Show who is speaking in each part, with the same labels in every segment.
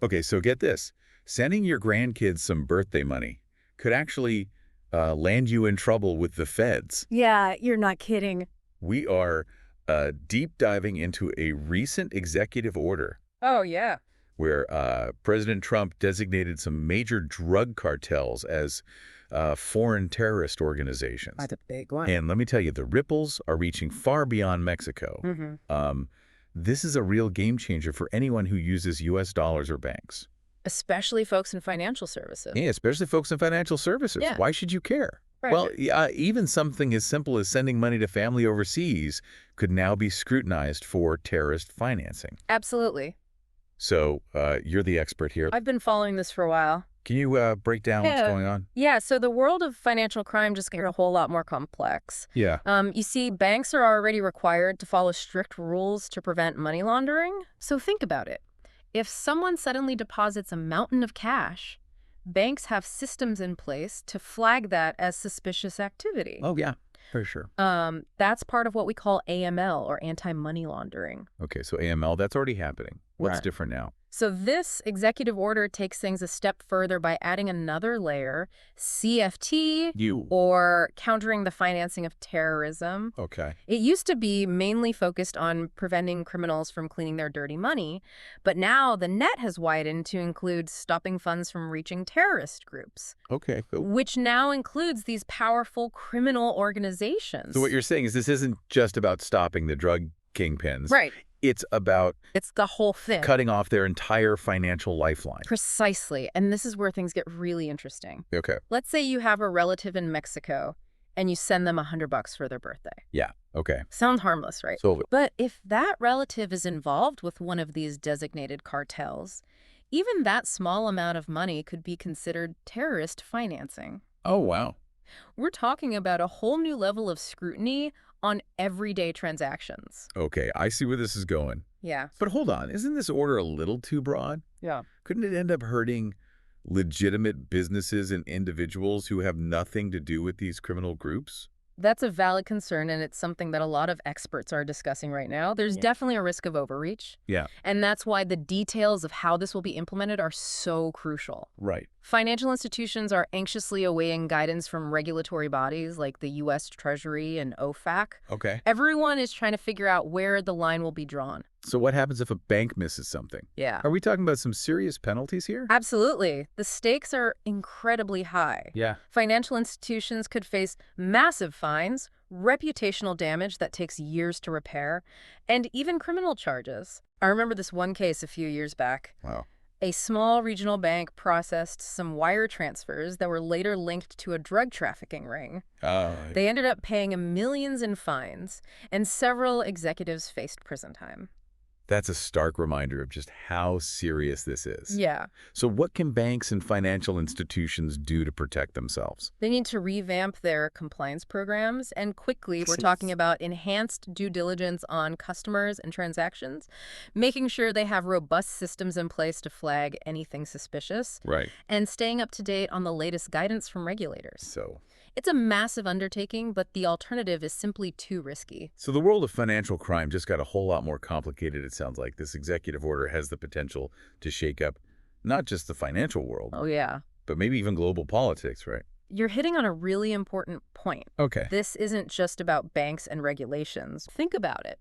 Speaker 1: Okay, so get this. Sending your grandkids some birthday money could actually land you in trouble with the feds.
Speaker 2: Yeah, you're not kidding.
Speaker 1: We are deep diving into a recent executive order
Speaker 2: Oh, yeah.
Speaker 1: where President Trump designated some major drug cartels as foreign terrorist organizations.
Speaker 2: That's a big one.
Speaker 1: And let me tell you, the ripples are reaching far beyond Mexico. This is a real game changer for anyone who uses U.S. dollars or banks.
Speaker 2: Especially folks in financial services.
Speaker 1: Yeah, especially folks in financial services.
Speaker 2: Yeah.
Speaker 1: Why should you care?
Speaker 2: Right.
Speaker 1: Well, even something as simple as sending money to family overseas could now be scrutinized for terrorist financing.
Speaker 2: Absolutely.
Speaker 1: So you're the expert here.
Speaker 2: I've been following this for a while.
Speaker 1: Can you break down what's going on?
Speaker 2: Yeah, so the world of financial crime just got a whole lot more complex.
Speaker 1: Yeah.
Speaker 2: You see, banks are already required to follow strict rules to prevent money laundering. So think about it. If someone suddenly deposits a mountain of cash, banks have systems in place to flag that as suspicious activity.
Speaker 1: Oh, yeah, for sure.
Speaker 2: That's part of what we call AML, or anti-money laundering.
Speaker 1: Okay, so AML, that's already happening. What's
Speaker 2: Right.
Speaker 1: different now?
Speaker 2: So this executive order takes things a step further by adding another layer, CFT, or countering the financing of terrorism.
Speaker 1: Okay.
Speaker 2: It used to be mainly focused on preventing criminals from cleaning their dirty money, but now the net has widened to include stopping funds from reaching terrorist groups,
Speaker 1: Okay.
Speaker 2: which now includes these powerful criminal organizations.
Speaker 1: So what you're saying is this isn't just about stopping the drug kingpins.
Speaker 2: Right.
Speaker 1: It's about
Speaker 2: It's the whole thing.
Speaker 1: cutting off their entire financial lifeline.
Speaker 2: Precisely. And this is where things get really interesting.
Speaker 1: Okay.
Speaker 2: Let's say you have a relative in Mexico and you send them $100 for their birthday.
Speaker 1: Yeah. Okay.
Speaker 2: Sounds harmless, right?
Speaker 1: So
Speaker 2: But if that relative is involved with one of these designated cartels, even that small amount of money could be considered terrorist financing.
Speaker 1: oh, wow.
Speaker 2: We're talking about a whole new level of scrutiny on everyday transactions.
Speaker 1: Okay, I see where this is going.
Speaker 2: Yeah.
Speaker 1: But hold on, isn't this order a little too broad?
Speaker 2: Yeah.
Speaker 1: Couldn't it end up hurting legitimate businesses and individuals who have nothing to do with these criminal groups?
Speaker 2: That's a valid concern, and it's something that a lot of experts are discussing right now. There's definitely a risk of overreach.
Speaker 1: Yeah.
Speaker 2: And that's why the details of how this will be implemented are so crucial.
Speaker 1: Right.
Speaker 2: Financial institutions are anxiously awaiting guidance from regulatory bodies like the U.S. Treasury and OFAC.
Speaker 1: Okay.
Speaker 2: Everyone is trying to figure out where the line will be drawn.
Speaker 1: So what happens if a bank misses something?
Speaker 2: Yeah.
Speaker 1: Are we talking about some serious penalties here?
Speaker 2: Absolutely. The stakes are incredibly high.
Speaker 1: Yeah.
Speaker 2: Financial institutions could face massive fines, reputational damage that takes years to repair, and even criminal charges. I remember this one case a few years back.
Speaker 1: Wow.
Speaker 2: A small regional bank processed some wire transfers that were later linked to a drug trafficking ring. They ended up paying millions in fines, and several executives faced prison time.
Speaker 1: That's a stark reminder of just how serious this is.
Speaker 2: Yeah.
Speaker 1: So what can banks and financial institutions do to protect themselves?
Speaker 2: They need to revamp their compliance programs, and quickly. We're talking about enhanced due diligence on customers and transactions, making sure they have robust systems in place to flag anything suspicious,
Speaker 1: Right.
Speaker 2: and staying up to date on the latest guidance from regulators.
Speaker 1: So
Speaker 2: It's a massive undertaking, but the alternative is simply too risky.
Speaker 1: the world of financial crime just got a whole lot more complicated, it sounds like. This executive order has the potential to shake up not just the financial world,
Speaker 2: Oh, yeah.
Speaker 1: but maybe even global politics, right?
Speaker 2: You're hitting on a really important point.
Speaker 1: Okay.
Speaker 2: This isn't just about banks and regulations. Think about it.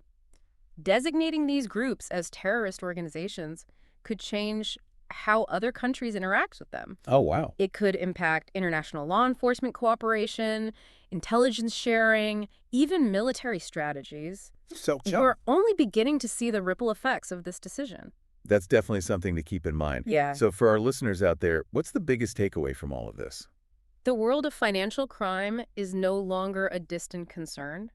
Speaker 2: Designating these groups as terrorist organizations could change how other countries interact with them.
Speaker 1: Oh, wow.
Speaker 2: It could impact international law enforcement cooperation, intelligence sharing, even military strategies.
Speaker 1: So
Speaker 2: We're only beginning to see the ripple effects of this decision.
Speaker 1: that's definitely something to keep in mind.
Speaker 2: Yeah.
Speaker 1: So for our listeners out there, what's the biggest takeaway from all of this?
Speaker 2: The world of financial crime is no longer a distant concern.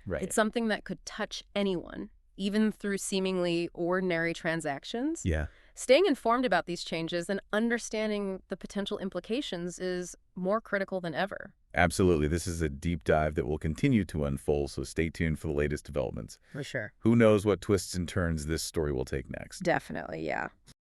Speaker 1: Right.
Speaker 2: It's something that could touch anyone, even through seemingly ordinary transactions.
Speaker 1: Yeah.
Speaker 2: Staying informed about these changes and understanding the potential implications is more critical than ever.
Speaker 1: Absolutely. This is a deep dive that will continue to unfold, so stay tuned for the latest developments.
Speaker 2: For sure.
Speaker 1: Who knows what twists and turns this story will take next.
Speaker 2: Definitely, yeah.